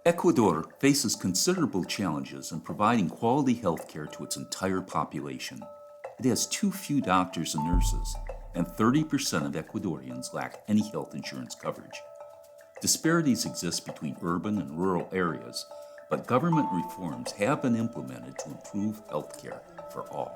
Ecuador faces considerable challenges in providing quality health care to its entire population. It has too few doctors and nurses, and 30% of Ecuadorians lack any health insurance coverage. Disparities exist between urban and rural areas, but government reforms have been implemented to improve health care for all.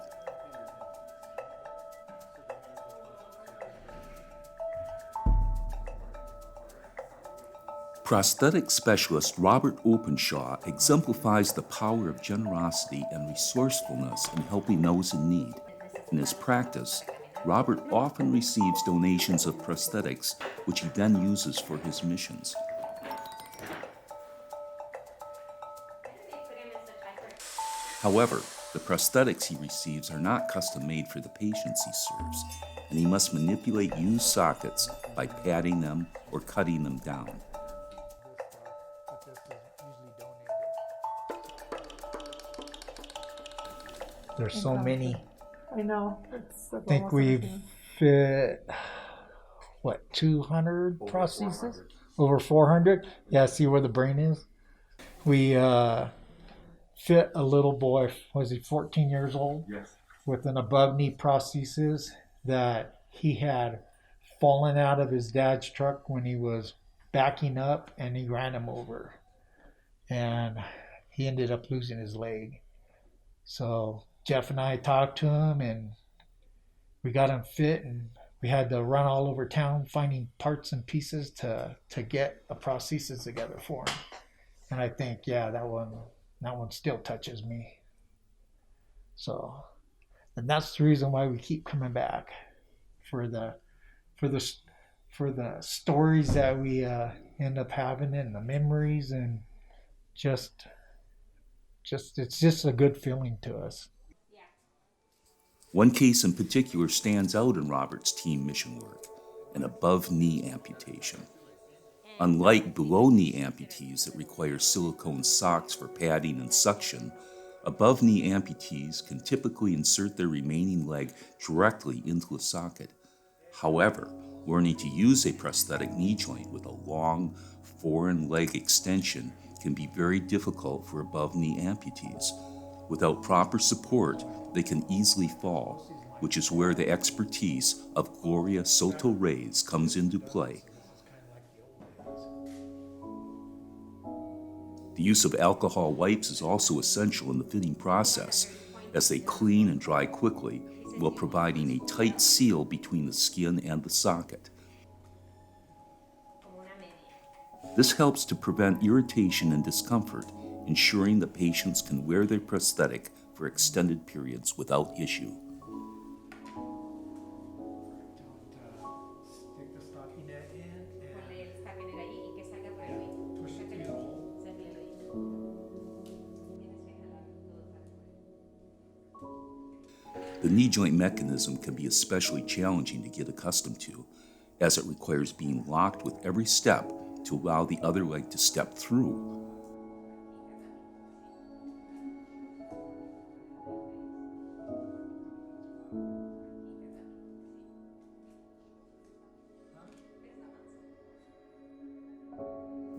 Prosthetic specialist Robert Openshaw exemplifies the power of generosity and resourcefulness in helping those in need. In his practice, Robert often receives donations of prosthetics, which he then uses for his missions. However, the prosthetics he receives are not custom-made for the patients he serves, and he must manipulate used sockets by padding them or cutting them down. There's so many. I know. I think we've fit, 200 prostheses? Over 400? Yeah, see where the brain is? We fit a little boy, was he 14 years old? Yes. With an above knee prosthesis that he had fallen out of his dad's truck when he was backing up, and he ran him over. And he ended up losing his leg. So Jeff and I talked to him, and we got him fit, and we had to run all over town finding parts and pieces to get a prosthesis together for him. And I think, yeah, that one still touches me. So, and that's the reason why we keep coming back for the stories that we end up having, and the memories, and just it's just a good feeling to us. One case in particular stands out in Robert's team mission work: an above-knee amputation. Unlike below-knee amputees that require silicone socks for padding and suction, above-knee amputees can typically insert their remaining leg directly into a socket. However, learning to use a prosthetic knee joint with a long, foreign leg extension can be very difficult for above-knee amputees. Without proper support, they can easily fall, which is where the expertise of Gloria Soto Reyes comes into play. The use of alcohol wipes is also essential in the fitting process, as they clean and dry quickly while providing a tight seal between the skin and the socket. This helps to prevent irritation and discomfort, ensuring that patients can wear their prosthetic for extended periods without issue. The knee joint mechanism can be especially challenging to get accustomed to, as it requires being locked with every step to allow the other leg to step through.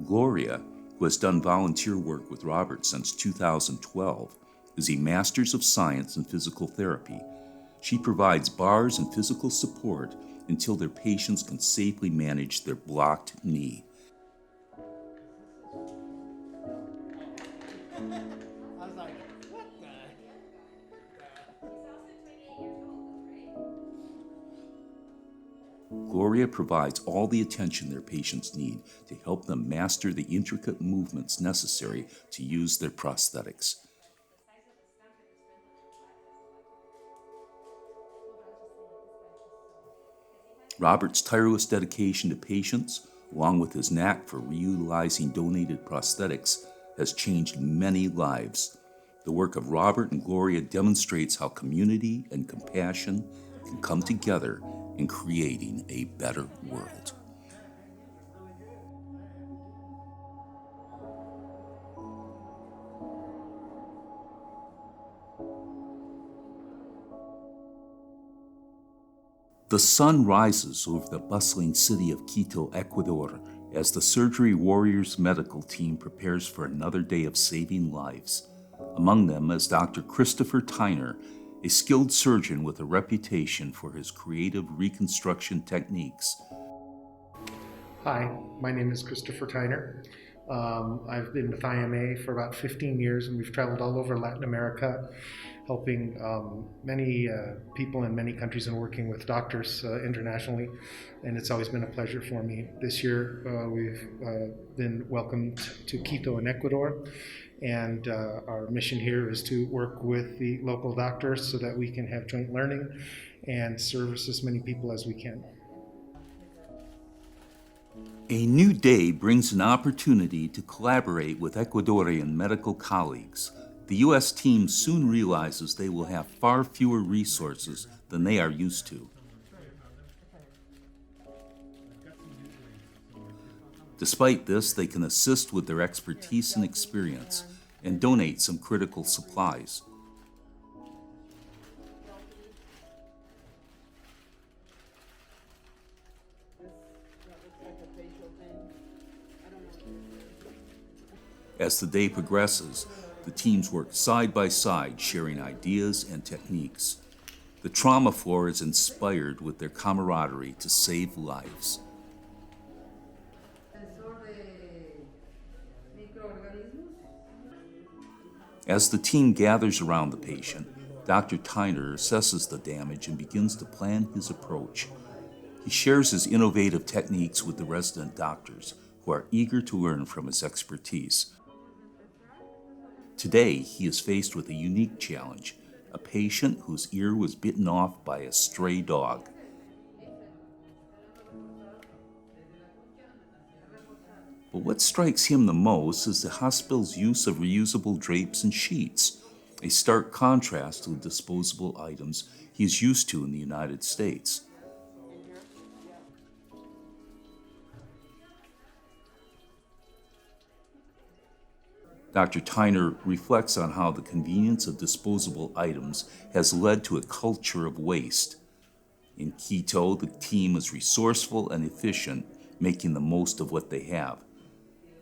Gloria, who has done volunteer work with Robert since 2012, is a Master's of Science in Physical Therapy. She provides bars and physical support until their patients can safely manage their blocked knee. Gloria provides all the attention their patients need to help them master the intricate movements necessary to use their prosthetics. Robert's tireless dedication to patients, along with his knack for reutilizing donated prosthetics, has changed many lives. The work of Robert and Gloria demonstrates how community and compassion can come together in creating a better world. The sun rises over the bustling city of Quito, Ecuador, as the Surgery Warriors medical team prepares for another day of saving lives. Among them is Dr. Christopher Tyner, a skilled surgeon with a reputation for his creative reconstruction techniques. Hi, my name is Christopher Tyner. I've been with IMA for about 15 years, and we've traveled all over Latin America, helping many people in many countries and working with doctors internationally. And it's always been a pleasure for me. This year, we've been welcomed to Quito in Ecuador. And our mission here is to work with the local doctors so that we can have joint learning and service as many people as we can. A new day brings an opportunity to collaborate with Ecuadorian medical colleagues. The U.S. team soon realizes they will have far fewer resources than they are used to. Despite this, they can assist with their expertise and experience and donate some critical supplies. As the day progresses, the teams work side by side, sharing ideas and techniques. The trauma floor is inspired with their camaraderie to save lives. As the team gathers around the patient, Dr. Tyner assesses the damage and begins to plan his approach. He shares his innovative techniques with the resident doctors, who are eager to learn from his expertise. Today, he is faced with a unique challenge, a patient whose ear was bitten off by a stray dog. But what strikes him the most is the hospital's use of reusable drapes and sheets, a stark contrast to the disposable items he is used to in the United States. Dr. Tyner reflects on how the convenience of disposable items has led to a culture of waste. In Quito, the team is resourceful and efficient, making the most of what they have.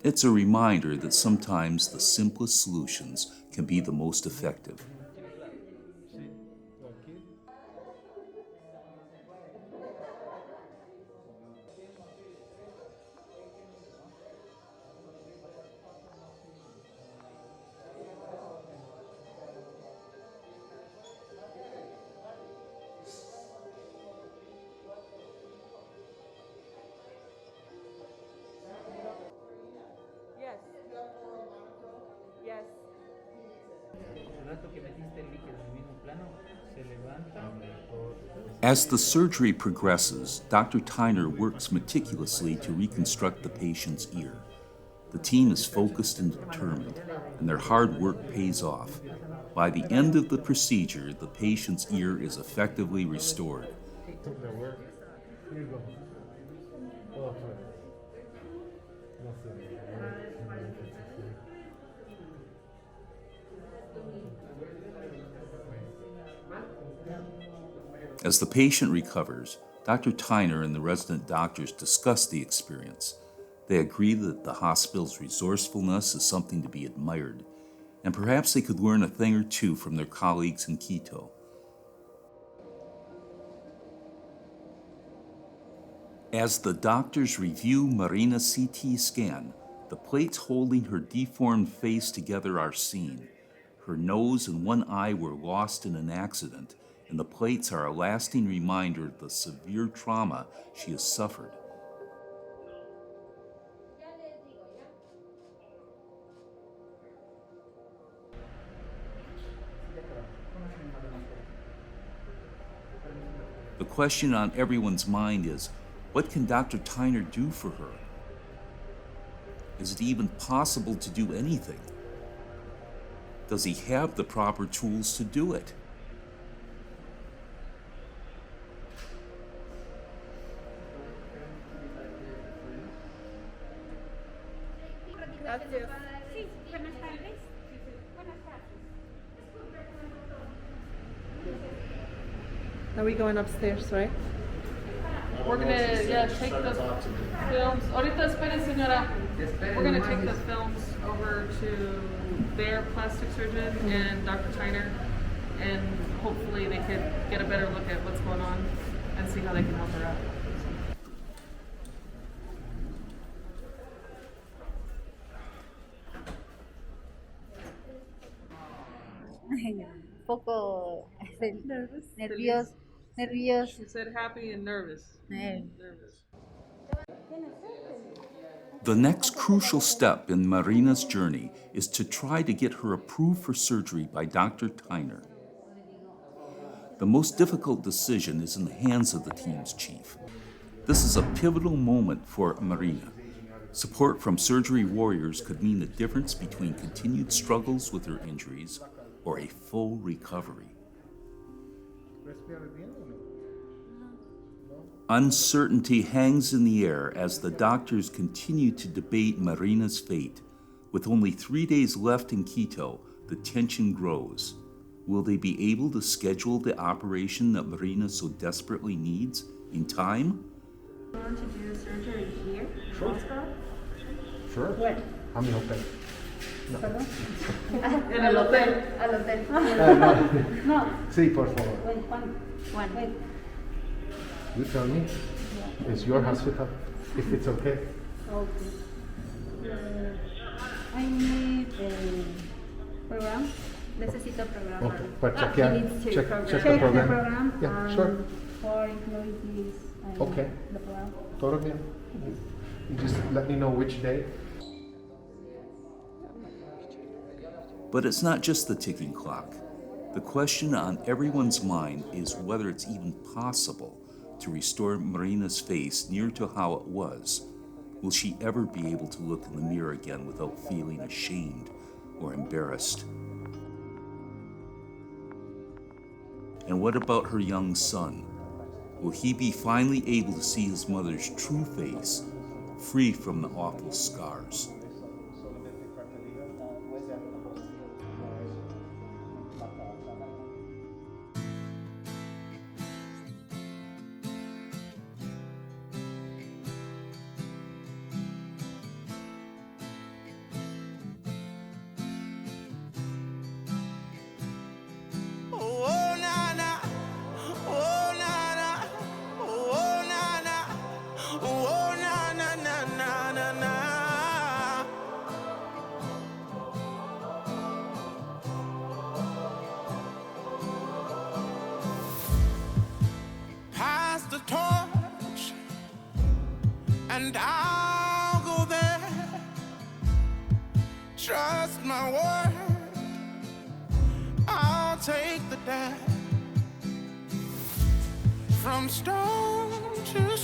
It's a reminder that sometimes the simplest solutions can be the most effective. Yes. As the surgery progresses, Dr. Tyner works meticulously to reconstruct the patient's ear. The team is focused and determined, and their hard work pays off. By the end of the procedure, the patient's ear is effectively restored. As the patient recovers, Dr. Tyner and the resident doctors discuss the experience. They agree that the hospital's resourcefulness is something to be admired, and perhaps they could learn a thing or two from their colleagues in Quito. As the doctors review Marina's CT scan, the plates holding her deformed face together are seen. Her nose and one eye were lost in an accident, and the plates are a lasting reminder of the severe trauma she has suffered. The question on everyone's mind is, what can Dr. Tyner do for her? Is it even possible to do anything? Does he have the proper tools to do it? Gracias. Sí, buenas tardes. Buenas tardes. Are we going upstairs, right? We're gonna take the films. Ahorita espere, señora. We're gonna take the films over to their plastic surgeon and Dr. Tyner, and hopefully they could get a better look at what's going on and see how they can help her out. Un poco nervioso. She said happy and nervous. Nervous. The next crucial step in Marina's journey is to try to get her approved for surgery by Dr. Tyner. The most difficult decision is in the hands of the team's chief. This is a pivotal moment for Marina. Support from surgery warriors could mean the difference between continued struggles with her injuries or a full recovery. Uncertainty hangs in the air as the doctors continue to debate Marina's fate. With only 3 days left in Quito, the tension grows. Will they be able to schedule the operation that Marina so desperately needs in time? You want to do surgery here? Sure. Moscow? Sure. Where? A mi hotel. Perdón. En el hotel. Al hotel. No. No. Sí, por favor. Wait, one. Wait. You tell me. It's your hospital. If it's okay. Okay. I need a program. Necesito program. Okay. Para He chequear. needs to Check program. the Check program. the program. Yeah, sure. For employees. Okay. The program. Todo bien. You just let me know which day. But it's not just the ticking clock. The question on everyone's mind is whether it's even possible to restore Marina's face near to how it was. Will she ever be able to look in the mirror again without feeling ashamed or embarrassed? And what about her young son? Will he be finally able to see his mother's true face, free from the awful scars? Pass the torch, and I'll go there. Trust my word, I'll take the dash. From stone to